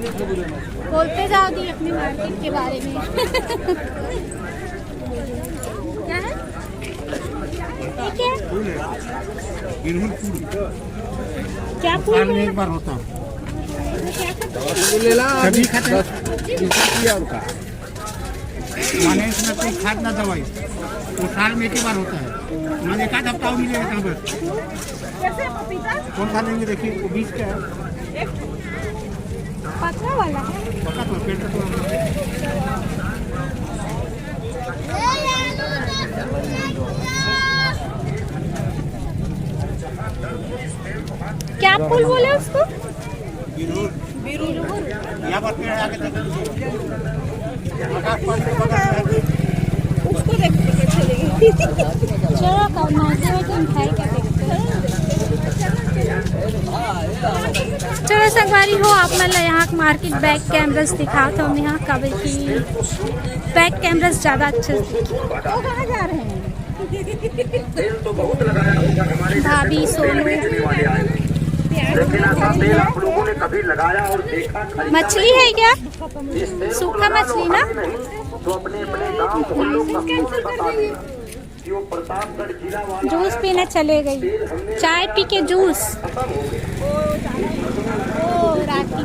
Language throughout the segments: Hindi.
बोलते जाओ दी अपनी मार्केट के बारे में। क्या है ये क्या क्या फूल में एक बार होता है। कभी माने इसमें कोई खाद ना दवाई, वो साल में एक ही बार होता है। मैंने एक आध हफ्ता मिलेगा कहाँ पर। कौन सा लेंगे देखिए, वो बीज का है, पका वाला है। पका तो पेड़ का तो क्या फूल बोले उसको? यहाँ पर पेड़ आगे तक उसको देखते हुए चलेगी। चलो करना है खाई क्या देखते हैं। चलो संगवारी हो आप मतलब यहाँ मार्केट बैक कैमरास दिखाओ तो हम यहाँ कभी की बैक कैमरास ज़्यादा अच्छे से कहाँ जा रहे हैं भाभी सोनू मछली है क्या? सूखा मछली ना? जूस पीने चले गई, चाय पी के जूस। ओ रात की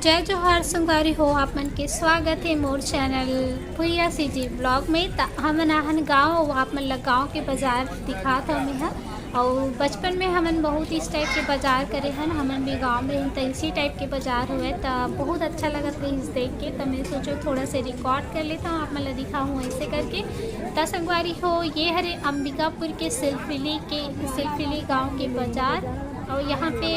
जय जोहार संगवारी हो आप मन के स्वागत है मोर चैनल भैया सी जी ब्लॉग में। हम नाहन गाँव आप मन गाँव के बाजार दिखा था हमें और बचपन में हमन बहुत इस टाइप के बाजार करे हैं। हमन भी गांव में रही तो इसी टाइप के बाजार हुए तो बहुत अच्छा लगा था इस देख के। तो मैं सोचो थोड़ा से रिकॉर्ड कर लेता हूँ, आप मतलब दिखाऊँ ऐसे करके। तो संगवारी हो ये हरे अंबिकापुर के सिलफिली गांव के बाजार और यहाँ पे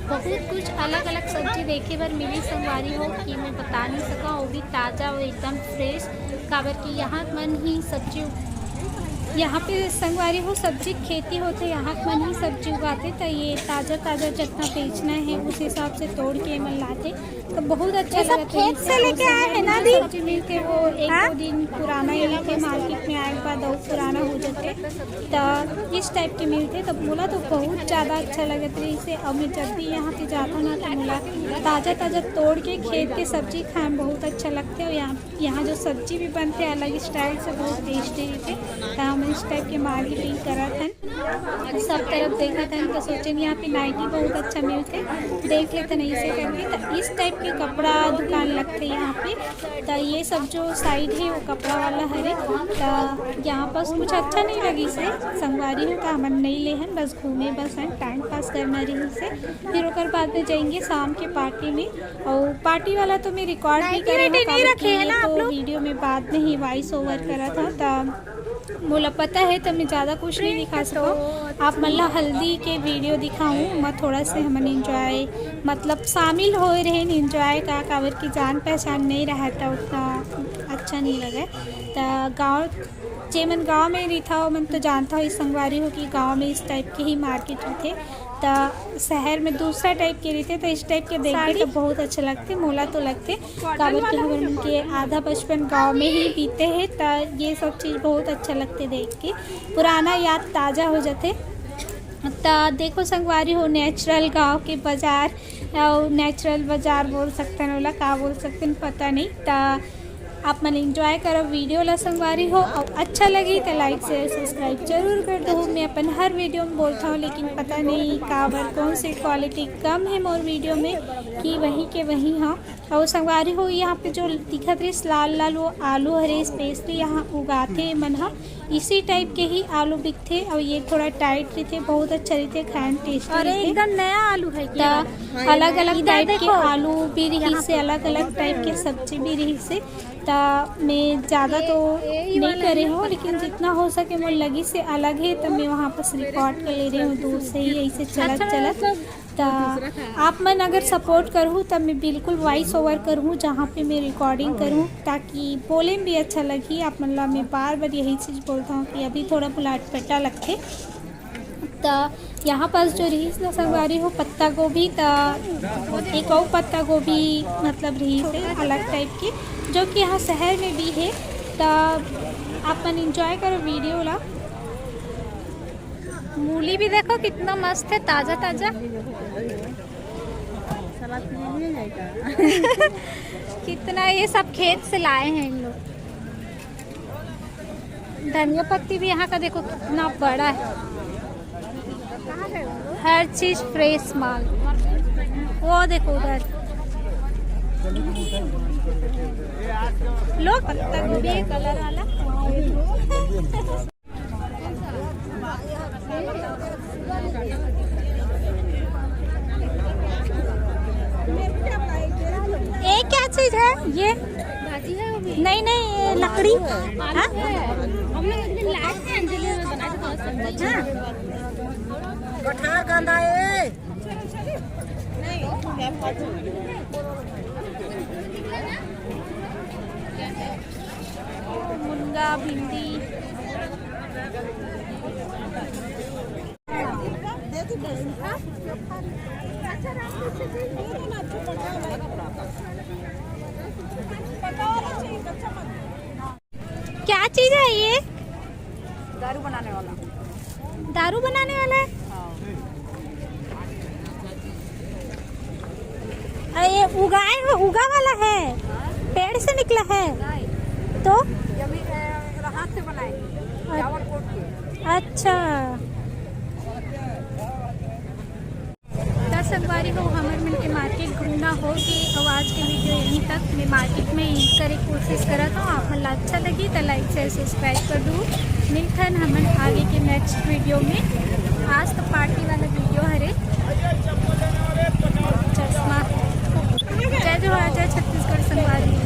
बहुत कुछ अलग अलग सब्जी देखे बर मिली संगवारी हो कि मैं बता नहीं सका। वो भी ताज़ा और एकदम फ्रेश काबर की यहाँ मन ही सब्जी यहाँ पे संगवारी हो सब्जी खेती होते यहाँ मन ही सब्जी उगाते। तो ये ताज़ा जितना बेचना है उस हिसाब से तोड़ के मन लाते तो बहुत अच्छा लगा। खेत से लेके आए हैं ना दी सब्जी मिलते वो एक दो दिन पुराना ही मिलते, मार्केट में आए के बाद और पुराना हो जाते तो इस टाइप के मिलते। तो बोला तो बहुत ज़्यादा अच्छा लगता है इसे। और मैं जब भी यहाँ पे जाता ना तो बोला ताज़ा तोड़ के खेत के सब्जी खाए में बहुत अच्छा लगता है। और यहाँ जो सब्जी भी बनते हैं अलग स्टाइल से बहुत टेस्टी रहते। तो हम इस टाइप के मार्केटिंग करा था, सब तरफ देखा था तो सोचे यहाँ पे नाइटी बहुत अच्छा मिलते देख लेते नहीं से करके। तो इस टाइप के कपड़ा दुकान लगते यहाँ पे। तो ये सब जो साइड है वो कपड़ा वाला है। तो यहाँ पास कुछ अच्छा नहीं लगी से संगवारी हो तो हमन नहीं ले हैं, बस घूमे बस हैं टाइम पास करना रही से। फिर ओकर बाद में जाएंगे शाम के पार्टी में। और पार्टी वाला तो मैं रिकॉर्ड नहीं करे तो वीडियो में बाद में ही वॉइस ओवर करा था। तो बोला पता है तो मैं ज़्यादा कुछ नहीं दिखा सकूँ। आप मतलब हल्दी के वीडियो दिखाऊँ मैं थोड़ा से हमन इंजॉय मतलब शामिल हो रहे इंजॉय का काबर की जान पहचान नहीं रहा था उतना अच्छा नहीं लगा। तो गाँव जेमन गाँव में रही था मन तो जानता हो इस संगवारी हो कि गाँव में इस टाइप के ही मार्केट थे। तो शहर में दूसरा टाइप के रहते तो इस टाइप के देखते तो बहुत अच्छे लगते, मोला तो लगते काबर के हम के आधा बचपन गांव में ही बीते हैं। तो ये सब चीज़ बहुत अच्छा लगते देख के, पुराना याद ताज़ा हो जाते। तो देखो संगवारी हो नेचुरल गांव के बाज़ार और नेचुरल बाज़ार बोल सकते हैं बोला का बोल सकते हैं पता नहीं। तो आप मन इंजॉय करो वीडियो ला संगवारी हो और अच्छा लगी तो लाइक शेयर सब्सक्राइब जरूर कर दो। मैं अपन हर वीडियो में बोलता हूँ लेकिन पता नहीं काबर कौन सी क्वालिटी कम है मोर वीडियो में कि वहीं के वहीं हाँ। और संगवारी हो यहाँ पे जो दिखत रही लाल वो आलू हरे स्पेशली यहाँ उगाते मन हाँ इसी टाइप के ही आलू बिकते। और ये थोड़ा टाइट रहते बहुत अच्छा रहते खाने टेस्टी और एकदम नया आलू है। अलग अलग टाइप के आलू भी रही से अलग अलग टाइप के सब्जी भी रही से। तो मैं ज़्यादा तो नहीं करे हूँ लेकिन जितना हो सके मुझे लगी से अलग है तो मैं वहाँ पर रिकॉर्ड कर ले रही हूँ दूर से ही ऐसे चलत। तो आप मन अगर सपोर्ट करूँ तब मैं बिल्कुल वॉइस ओवर करूँ जहाँ पे मैं रिकॉर्डिंग करूँ ताकि बोले में भी अच्छा लगी। आप मतलब मैं बार यही चीज़ बोलता हूँ कि अभी थोड़ा बुलाटपटा लगते। तो यहाँ पास जो रही ना संगवारी हो पत्ता गोभी तो एक और पत्ता गोभी मतलब रही है अलग टाइप की जो कि यहाँ शहर में भी है। तो अपन एंजॉय करो वीडियो ला। मूली भी देखो कितना मस्त है, ताजा ताजा। कितना ये सब खेत से लाए हैं इन लोग। धनिया पत्ती भी यहाँ का देखो कितना बड़ा है। हर चीज फ्रेश माल। वो देखो उधर लोग पत्ता गोभी कलर वाला। ये क्या चीज है ये? भाजी है वो भी? नहीं नहीं, ये लकड़ी। हाँ? कटहर कांदा है। मुनगा भिंडी। क्या चीज है ये? दारू बनाने वाला। दारू बनाने वाला है? ये उगा वाला है? पेड़ से निकला है? तो हाथ से बनाए चावल कोट के। अच्छा। संगवारी हो हमर मिल के मार्केट घूमना हो कि आज के वीडियो यहीं तक। मैं मार्केट में एंड करे कोशिश करत हूँ। आप मन अच्छा लगी तो लाइक शेयर सब्सक्राइब कर दूँ। मिलथन हमन आगे के नेक्स्ट वीडियो में। आज तो पार्टी वाला वीडियो हरे। चश्मा। जय जोहार, जय छत्तीसगढ़ संगवारी।